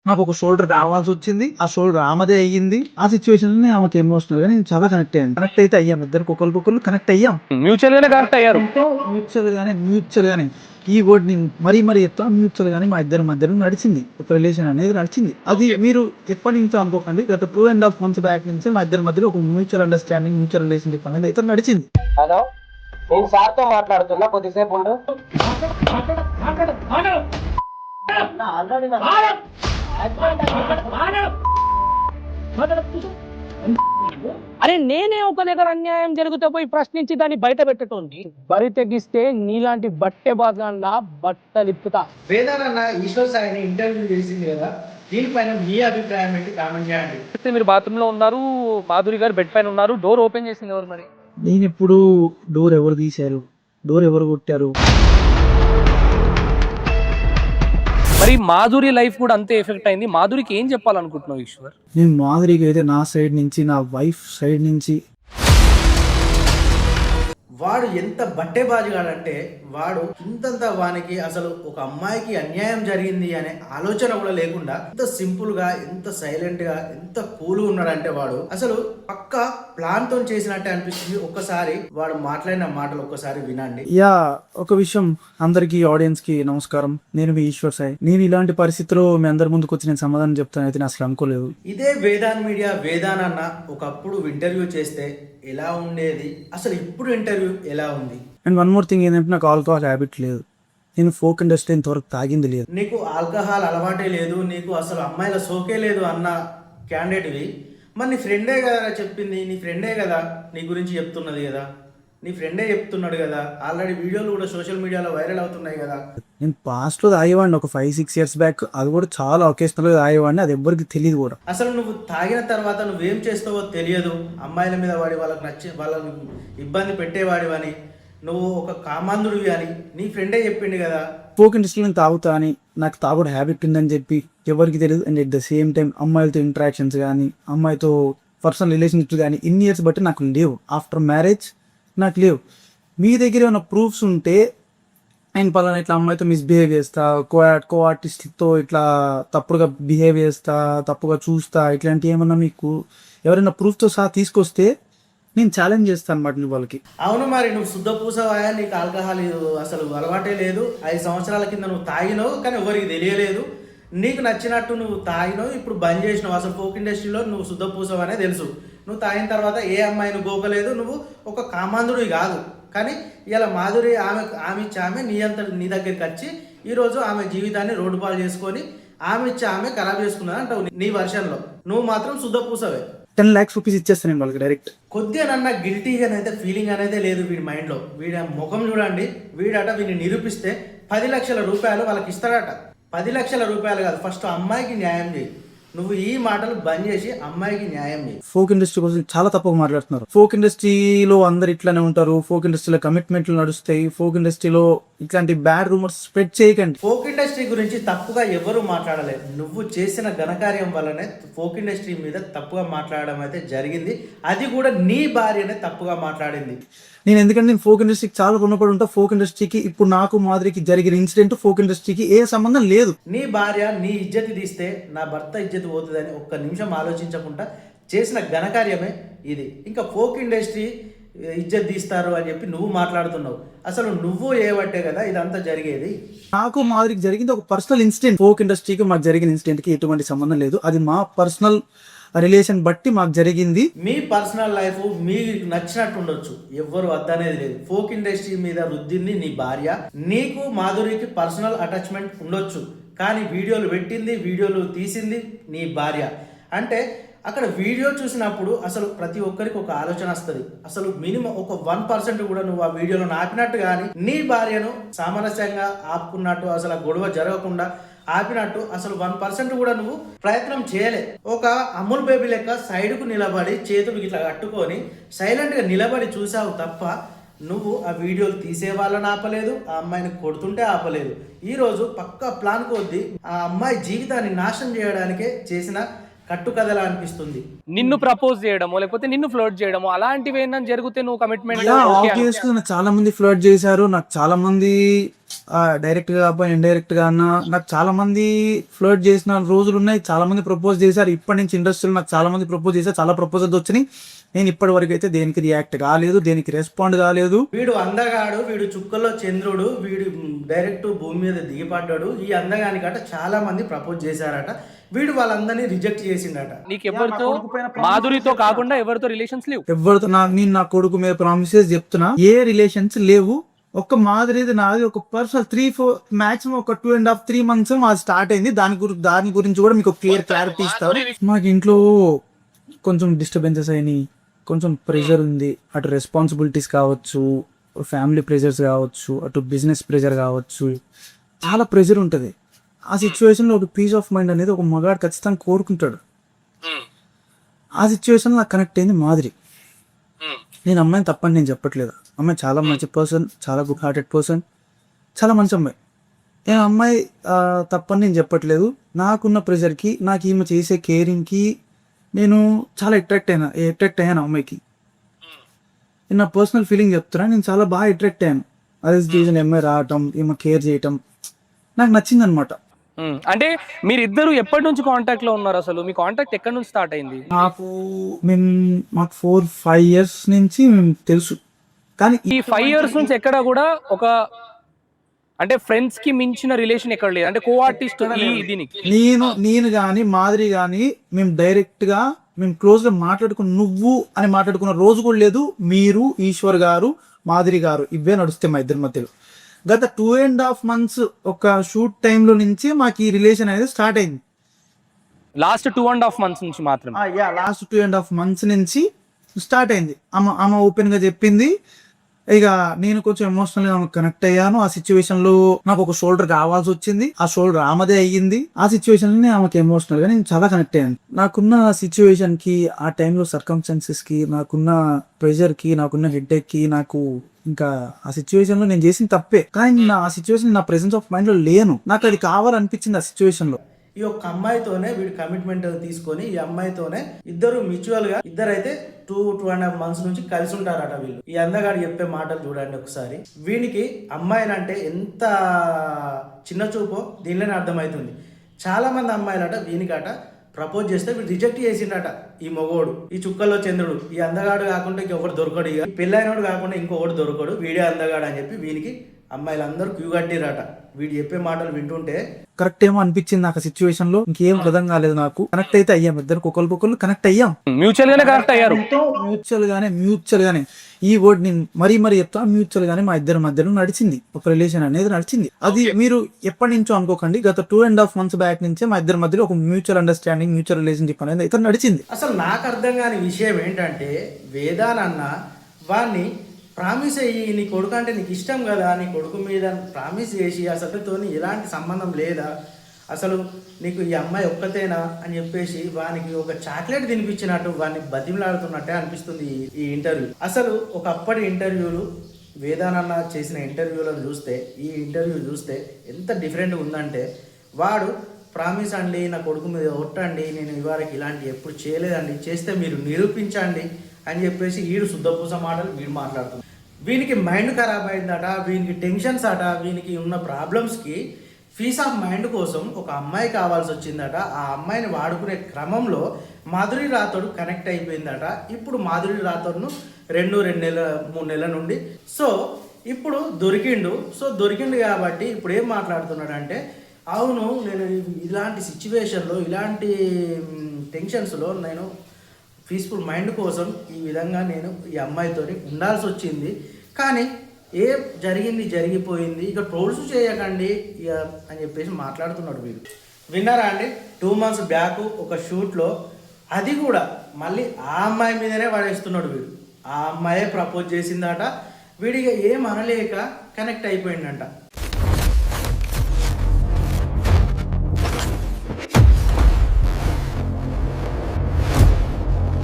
నాకు ఒక షోల్డర్ రావాల్సి వచ్చింది. ఆ షోల్డర్ ఆమెదే అయ్యింది. ఆ సిచ్యువేషన్ ఆమెకి ఎమోషనల్ గా నేను చాలా కనెక్ట్ అయ్యాను. కనెక్ట్ అయితే అయ్యాం, ఇద్దరికి ఒకరికొకరు కనెక్ట్ అయ్యాం. మ్యూచువల్ గానే కనెక్ట్ అయ్యారు. మ్యూచువల్ గానే ఈ వర్డ్ నేను మరీ చెప్తా. మ్యూచువల్ గానే మా ఇద్దరి మధ్యలో నడిచింది ఒక రిలేషన్ అనేది నడిచింది. అది మీరు ఎప్పటి నుంచో అనుకోకండి, గత 2.5 months బ్యాక్ నుంచి మా ఇద్దరి మధ్యలో ఒక మ్యూచువల్ అండర్స్టాండింగ్, మ్యూచువల్ రిలేషన్షిప్ అనేది అయితే నడిచింది. హలో, నేను సార్తో మాట్లాడుతున్నా, కొద్దిసేపు ఉండు. అరే నేనే ఒక దగ్గర అన్యాయం జరిగితే పోయి ప్రశ్నించి దాన్ని బయట పెట్టటోంది. బరి తెగిస్తే నీలాంటి బట్టె బాగా బట్టలిప్పుతా. వేదానన్న ఈశ్వర్ సాయిని ఇంటర్వ్యూ చేసింది కదా, దీనిపైన మీ అభిప్రాయం ఏంటి? కామెంట్ చేయండి. మీరు బాత్రూమ్ లో ఉన్నారు, మాధురి గారు బెడ్ పైన ఉన్నారు, డోర్ ఓపెన్ చేసింది ఎవరు మరి? నేను ఇప్పుడు డోర్ ఎవరు తీశారు, డోర్ ఎవరు కొట్టారు? మరి మాధురి లైఫ్ కూడా అంతే ఎఫెక్ట్ అయింది. మాధురికి ఏం చెప్పాలనుకుంటున్నావు ఈశ్వర్? నేను మాధురికి అయితే నా సైడ్ నుంచి, నా వైఫ్ సైడ్ నుంచి, వాడు ఎంత బట్టేబాజుగాడంటే వాడు ఇంతంతా వానికి అసలు ఒక అమ్మాయికి అన్యాయం జరిగింది అనే ఆలోచన కూడా లేకుండా ఎంత సింపుల్ గా, ఎంత సైలెంట్ గా, ఎంత కూల్ గా ఉన్నాడంటే వాడు అసలు పక్క ప్లాన్ తో చేసినట్టే అనిపిస్తుంది. ఒక్కసారి వాడు మాట్లాడిన మాటలు ఒక్కసారి వినండి. యా, ఒక విషయం అందరికి ఆడియన్స్ కి నమస్కారం. నేను మీ ఈశ్వర్ సాయి. నేను ఇలాంటి పరిస్థితిలో మీ అందరి ముందుకు వచ్చి నేను సమాధానం చెప్తాను అయితే నేను అసలు అనుకోలేదు. ఇదే వేదాన్ మీడియా వేదానన్న ఒకప్పుడు ఇంటర్వ్యూ చేస్తే ఎలా ఉండేది, అసలు ఇప్పుడు ఇంటర్వ్యూ ఎలా ఉంది? అండ్ వన్ మోర్ థింగ్ ఏంటంటే నాకు ఆల్కహాల్ హ్యాబిట్ లేదు. నేను ఫోక్ ఇండస్ట్రీ ఇంతవరకు తాగింది లేదు. నీకు ఆల్కహాల్ అలవాటే లేదు, నీకు అసలు అమ్మాయిల సోకే లేదు అన్న క్యాండిడేట్వి. మరి నీ ఫ్రెండే కదా చెప్పింది, నీ ఫ్రెండే కదా నీ గురించి చెప్తున్నది కదా, నీ ఫ్రెండే చెప్తున్నాడు కదా. ఆల్రెడీ వీడియోలు కూడా సోషల్ మీడియాలో వైరల్ అవుతున్నాయి కదా. నేను పాస్ట్ లో తాగేవాడిని ఒక 5-6 years బ్యాక్. అది కూడా చాలా ఒకేషనల్ గా తాగేవాడిని, అది ఎవ్వరికి తెలియదు కూడా. అసలు నువ్వు తాగిన తర్వాత నువ్వేం చేస్తావో తెలియదు. అమ్మాయిల మీద వాడి వాళ్ళని ఇబ్బంది పెట్టేవాడివని, నువ్వు ఒక కామాంధుడివి అని నీ ఫ్రెండే చెప్పిండు కదా. ఫోక్ ఇండస్ట్రీలో నేను తాగుతా అని, నాకు తాగుడు హ్యాబిట్ ఉందని చెప్పి ఎవరికి తెలియదు. And at the same time అమ్మాయిలతో ఇంటరాక్షన్స్ కానీ, అమ్మాయితో పర్సనల్ రిలేషన్షిప్స్ కానీ ఇన్ని ఇయర్స్ బట్టి నాకు లేవు. ఆఫ్టర్ మ్యారేజ్ నాకు లేవు. మీ దగ్గర ఏమైనా ప్రూఫ్స్ ఉంటే, అండ్ పలానా ఇట్లా అమ్మాయితో మిస్బిహేవ్ చేస్తా, కో ఆర్టిస్ట్తో ఇట్లా తప్పుగా బిహేవ్ చేస్తా, తప్పుగా చూస్తా, ఇట్లాంటివి ఏమన్నా మీకు ఎవరైనా ప్రూఫ్తో సహా తీసుకొస్తే నేను ఛాలెంజ్ చేస్తాను అన్నమాట వాళ్ళకి. అవును, మరి నువ్వు శుద్ధ పూసవాయా, నీకు ఆల్కహాల్ అసలు అలవాటే లేదు. 5 సంవత్సరాల కింద నువ్వు తాగినావు కానీ ఎవరికి తెలియలేదు. నీకు నచ్చినట్టు నువ్వు తాగినావు, ఇప్పుడు బంద్ చేసినావు. అసలు ఫోక్ ఇండస్ట్రీలో నువ్వు శుద్ధ పూసవనే తెలుసు. నువ్వు తాగిన తర్వాత ఏ అమ్మాయిని గోకలేదు, నువ్వు ఒక కామాంధుడివి కాదు. కానీ ఇలా మాధురి ఆమె నీ దగ్గరికి వచ్చి ఈరోజు ఆమె జీవితాన్ని రోడ్డు పాలు చేసుకొని ఆమె ఖరాబ్ చేసుకున్నది అంటావు నీ వర్షన్లో. నువ్వు మాత్రం శుద్ధ పూసవే. 10 lakhs rupees ఇచ్చేస్తాను నేను వాళ్ళకి డైరెక్ట్. కొద్దిగా నన్న గిల్టీగా అయితే ఫీలింగ్ అనేది లేదు వీడి మైండ్లో. వీడి ముఖం చూడండి, వీడట వీడిని నిరూపిస్తే 10 లక్షల రూపాయలు వాళ్ళకి ఇస్తాడట. 10 లక్షల రూపాయలు కాదు, ఫస్ట్ అమ్మాయికి న్యాయం చేయి. నువ్వు ఈ మాటలు బంద్ చేసి అమ్మాయికి న్యాయం చేయి. ఫోక్ ఇండస్ట్రీ కోసం చాలా తప్పుగా మాట్లాడుతున్నారు. ఫోక్ ఇండస్ట్రీలో అందరు ఇట్లానే ఉంటారు, ఫోక్ ఇండస్ట్రీలో కమిట్మెంట్లు నడుస్తాయి, ఫోక్ ఇండస్ట్రీలో ఇట్లాంటి బ్యాడ్ రూమర్స్ స్ప్రెడ్ చేయకండి. ఫోక్ ఇండస్ట్రీ గురించి తప్పుగా ఎవరు మాట్లాడలేదు. నువ్వు చేసిన ఘనకార్యం వల్లనే ఫోక్ ఇండస్ట్రీ మీద తప్పుగా మాట్లాడడం అయితే జరిగింది. అది కూడా నీ భార్యనే తప్పుగా మాట్లాడింది. ఎందుకంటే నేను ఫోక్ ఇండస్ట్రీకి చాలా రుణపడి ఉంటా. ఫోక్ ఇండస్ట్రీకి ఇప్పుడు నాకు మాదిరికి జరిగిన ఇన్సిడెంట్ ఫోక్ ఇండస్ట్రీకి ఏ సంబంధం లేదు. నీ భార్య నీ ఇజ్జతి తీస్తే నా భర్త ఇజ్జతి పోతుందని ఒక్క నిమిషం ఆలోచించకుండా చేసిన ఘనకార్యమే ఇది. ఇంకా ఫోక్ ఇండస్ట్రీ ఇజ్జత్ తీస్తారు అని చెప్పి నువ్వు మాట్లాడుతున్నావు. అసలు నువ్వు ఏవట్టే కదా ఇదంతా జరిగేది. నాకు మాదిరికి జరిగింది ఒక పర్సనల్ ఇన్సిడెంట్. ఫోక్ ఇండస్ట్రీకి మాకు జరిగిన ఇన్సిడెంట్కి ఎటువంటి సంబంధం లేదు. అది మా పర్సనల్ రిలేషన్ బట్టి మాకు జరిగింది. మీ పర్సనల్ లైఫ్ మీకు నచ్చినట్టు ఉండొచ్చు, ఎవ్వరు వద్దనేది లేదు. ఫోక్ ఇండస్ట్రీ మీద రుద్దింది నీ భార్య. నీకు మాధురికి పర్సనల్ అటాచ్మెంట్ ఉండొచ్చు, కానీ వీడియోలు పెట్టింది, వీడియోలు తీసింది నీ భార్య. అంటే అక్కడ వీడియో చూసినప్పుడు అసలు ప్రతి ఒక్కరికి ఒక ఆలోచన వస్తుంది. అసలు మినిమం ఒక 1% కూడా నువ్వు ఆ వీడియోలో ఆపినట్టు కానీ, నీ భార్యను సామరస్యంగా ఆపుకున్నట్టు, అసలు ఆ గొడవ జరగకుండా ఆపినట్టు అసలు 1% కూడా నువ్వు ప్రయత్నం చేయలే. ఒక అమూల్ బేబీ లెక్క సైడ్కు నిలబడి చేతులు ఇట్లా కట్టుకొని సైలెంట్గా నిలబడి చూసావు తప్ప నువ్వు ఆ వీడియోలు తీసే వాళ్ళని ఆపలేదు, ఆ అమ్మాయిని కొడుతుంటే ఆపలేదు. ఈరోజు పక్కా ప్లాన్ కొద్ది ఆ అమ్మాయి జీవితాన్ని నాశనం చేయడానికే చేసిన కట్టుకథలా అనిపిస్తుంది. నిన్ను ప్రపోజ్ చేయడమో లేకపోతే నిన్ను ఫ్లర్ట్ చేయడమో అలాంటివి ఏంటని జరిగితే నువ్వు కమిట్మెంట్ చాలా మంది ఫ్లర్ట్ చేశారు, నాకు చాలా మంది డైరెక్ట్గా కాకపోయినా ఇండైరెక్ట్గా అన్నా నాకు చాలా మంది ఫ్లర్ట్ చేసిన రోజులు ఉన్నాయి, చాలా మంది ప్రపోజ్ చేశారు. ఇప్పటి నుంచి ఇండస్ట్రీలో నాకు చాలా మంది ప్రపోజ్ చేశారు, చాలా ప్రపోజల్స్ వచ్చినాయి. నేను ఇప్పటి వరకు అయితే దేనికి రియాక్ట్ కాలేదు, దేనికి రెస్పాండ్ కాలేదు. వీడు అందగాడు, వీడు చుక్కల్లో చంద్రుడు, వీడు డైరెక్ట్ భూమి మీద దిగిపడ్డాడు. ఈ అందగానికట చాలా మంది ప్రపోజ్ చేశారట, వీడు వాళ్ళందరినీ రిజెక్ట్ చేసిండట. నీకు ఎవరితో, మాధురితో కాకుండా ఎవరితో రిలేషన్స్ లేవు? ఎవరితో నేను నా కొడుకు మీద ప్రామిసెస్ చెప్తున్నా, ఏ రిలేషన్స్ లేవు. ఒక మాదిరిది నాది ఒక పర్సనల్ 3-4 మాక్సిమం ఒక 2.5-3 months మాది స్టార్ట్ అయింది. దాని గురించి కూడా మీకు క్లియర్ క్లారిటీ ఇస్తారు. మాకు ఇంట్లో కొంచెం డిస్టర్బెన్సెస్ అయినాయి, కొంచెం ప్రెషర్ ఉంది. అటు రెస్పాన్సిబిలిటీస్ కావచ్చు, ఫ్యామిలీ ప్రెషర్స్ కావచ్చు, అటు బిజినెస్ ప్రెషర్ కావచ్చు, చాలా ప్రెషర్ ఉంటుంది. ఆ సిచ్యువేషన్లో ఒక పీస్ ఆఫ్ మైండ్ అనేది ఒక మగాడు ఖచ్చితంగా కోరుకుంటాడు. ఆ సిచ్యువేషన్లో నాకు కనెక్ట్ అయింది మాదిరి. నేను అమ్మాయిని తప్పని నేను చెప్పట్లేదు, అమ్మాయి చాలా మంచి పర్సన్, చాలా గుడ్ హార్టెడ్ పర్సన్, చాలా మంచి అమ్మాయి. నేను అమ్మాయి తప్పని నేను చెప్పట్లేదు. నాకున్న ప్రెషర్కి, నాకు ఈమె చేసే కేరింగ్కి నేను చాలా అట్రాక్ట్ అయ్యాను అమ్మాయికి. నేను నా పర్సనల్ ఫీలింగ్ చెప్తున్నా, నేను చాలా బాగా అట్రాక్ట్ అయ్యాను. అదే సిచ్యువేషన్ అమ్మాయి రావటం, ఈమె కేర్ చేయటం నాకు నచ్చింది అనమాట. అంటే మీరిద్దరు ఎప్పటి నుంచి కాంటాక్ట్ లో ఉన్నారు? అసలు మీ కాంటాక్ట్ ఎక్కడి నుంచి స్టార్ట్ అయింది? మాకు 4-5 years నుంచి మేము తెలుసు. కానీ ఈ 5 years నుంచి ఎక్కడ కూడా ఒక అంటే ఫ్రెండ్స్ కి మించిన రిలేషన్ ఎక్కడ లేదు, అంటే కో ఆర్టిస్ట్ దీనికి. నేను కానీ మాదిరి కానీ మేము డైరెక్ట్ గా మేము క్లోజ్ గా నువ్వు అని మాట్లాడుకున్న రోజు కూడా లేదు. మీరు, ఈశ్వర్ గారు, మాదిరి గారు, ఇవే నడుస్తాయి మా ఇద్దరి మధ్యలో. గత 2.5 months ఒక షూట్ టైంలో నుంచి మాకు ఈ రిలేషన్ అనేది స్టార్ట్ అయింది. లాస్ట్ 2.5 months నుంచి మాత్రమే. లాస్ట్ 2.5 months నుంచి స్టార్ట్ అయింది. ఆమె ఓపెన్ గా చెప్పింది. ఇక నేను కొంచెం ఎమోషనల్ గా కనెక్ట్ అయ్యాను. ఆ సిచ్యువేషన్ లో నాకు ఒక షోల్డర్ కావాల్సి వచ్చింది, ఆ షోల్డర్ ఆమెదే అయ్యింది. ఆ సిచ్యువేషన్ లో ఆమెకి ఎమోషనల్ గా నేను చాలా కనెక్ట్ అయ్యాను. నాకున్న సిచ్యువేషన్ కి, ఆ టైంలో సర్కమ్స్టాన్సెస్ కి, నాకున్న ప్రెషర్ కి, నాకున్న హెడ్ఏక్ కి, నాకు ఇంకా ఆ సిచ్యువేషన్ లో నేను చేసిన తప్పే. కానీ ఆ సిచ్యువేషన్ నా ప్రెసెన్స్ ఆఫ్ మైండ్ లో లేను. నాకు అది కావాలనిపించింది ఆ సిచ్యువేషన్ లో. ఈ ఒక్క అమ్మాయితోనే వీడు కమిట్మెంట్ తీసుకొని, ఈ అమ్మాయితోనే ఇద్దరు మ్యూచువల్ గా ఇద్దరైతే 2.5 months నుంచి కలిసి ఉంటారట వీళ్ళు. ఈ అందగాడు చెప్పే మాటలు చూడండి ఒకసారి. వీనికి అమ్మాయిలంటే ఎంత చిన్న చూపో దీనిలోనే అర్థమవుతుంది. చాలా మంది అమ్మాయిలట వీనికట ప్రపోజ్ చేస్తే వీడు రిజెక్ట్ చేసిండట. ఈ మొగోడు, ఈ చుక్కల్లో చంద్రుడు, ఈ అందగాడు కాకుండా ఇంకొకటి దొరకడు, ఇక పెళ్ళైనోడు కాకుండా ఇంకొకటి దొరకడు, వీడే అందగాడు అని చెప్పి వీనికి అమ్మాయిలందరూ క్యూ కట్టిరట. వీడు చెప్పే మాటలు వింటుంటే కరెక్ట్ ఏమో అనిపించింది నాకు. సిచ్యువేషన్ లో ఇంకేం అర్థం కాలేదు నాకు. కనెక్ట్ అయితే అయ్యాం, ఇద్దరు ఒకరికొకరు కనెక్ట్ అయ్యాం, మ్యూచువల్ గానే కనెక్ట్ అయ్యారు. మ్యూచువల్ గానే ఈ వర్డ్ నేను మరీ చెప్తా. మ్యూచువల్ గానే మా ఇద్దరి మధ్యలో నడిచింది ఒక రిలేషన్ అనేది నడిచింది. అది మీరు ఎప్పటి నుంచో అనుకోకండి, గత 2.5 months బ్యాక్ నుంచే మా ఇద్దరి మధ్యలో ఒక మ్యూచువల్ అండర్స్టాండింగ్, మ్యూచువల్ రిలేషన్షిప్ అనేది అయితే నడిచింది. అసలు నాకు అర్థం కాని విషయం ఏంటంటే, వేదానన్న వాడిని ప్రామిస్ అయ్యి, నీ కొడుకు అంటే నీకు ఇష్టం కదా, నీ కొడుకు మీద ప్రామిస్ చేసి అసలుతో ఎలాంటి సంబంధం లేదా, అసలు నీకు ఈ అమ్మాయి ఒక్కతేనా అని చెప్పేసి వానికి ఒక చాక్లెట్ తినిపించినట్టు వాడిని బతిమలాడుతున్నట్టే అనిపిస్తుంది ఈ ఇంటర్వ్యూ. అసలు ఒకప్పటి ఇంటర్వ్యూలు, వేదానన్న చేసిన ఇంటర్వ్యూలను చూస్తే, ఈ ఇంటర్వ్యూ చూస్తే ఎంత డిఫరెంట్గా ఉందంటే, వాడు ప్రామిస్ అండి, నా కొడుకు మీద ఒట్టండి, నేను ఇవాళకి ఇలాంటి ఎప్పుడు చేయలేదండి, చేస్తే మీరు నిరూపించండి అని చెప్పేసి వీడు శుద్ధపూస మాటలు వీడు మాట్లాడుతున్నాడు. వీనికి మైండ్ ఖరాబ్ అయిందట, వీనికి టెన్షన్స్ అట, వీనికి ఉన్న ప్రాబ్లమ్స్కి పీస్ ఆఫ్ మైండ్ కోసం ఒక అమ్మాయి కావాల్సి వచ్చిందట. ఆ అమ్మాయిని వాడుకునే క్రమంలో మాధురి రాథోడ్ కనెక్ట్ అయిపోయిందట. ఇప్పుడు మాధురి రాథోడ్ను 2-3 నెలల నుండి ఇప్పుడు దొరికిండు కాబట్టి ఇప్పుడు ఏం మాట్లాడుతున్నాడంటే, అవును నేను ఇలాంటి సిచ్యువేషన్లో, ఇలాంటి టెన్షన్స్లో నేను పీస్ఫుల్ మైండ్ కోసం ఈ విధంగా నేను ఈ అమ్మాయితో ఉండాల్సి వచ్చింది, కానీ ఏం జరిగిపోయింది, ఇక ట్రోల్స్ చేయకండి అని చెప్పేసి మాట్లాడుతున్నాడు వీడు. విన్నారా అండి? 2 months బ్యాక్ ఒక షూట్లో, అది కూడా మళ్ళీ ఆ అమ్మాయి మీదనే పడేస్తున్నాడు వీడు. ఆ అమ్మాయే ప్రపోజ్ చేసిందట, వీడిగా ఏం అనలేక కనెక్ట్ అయిపోయిందంట.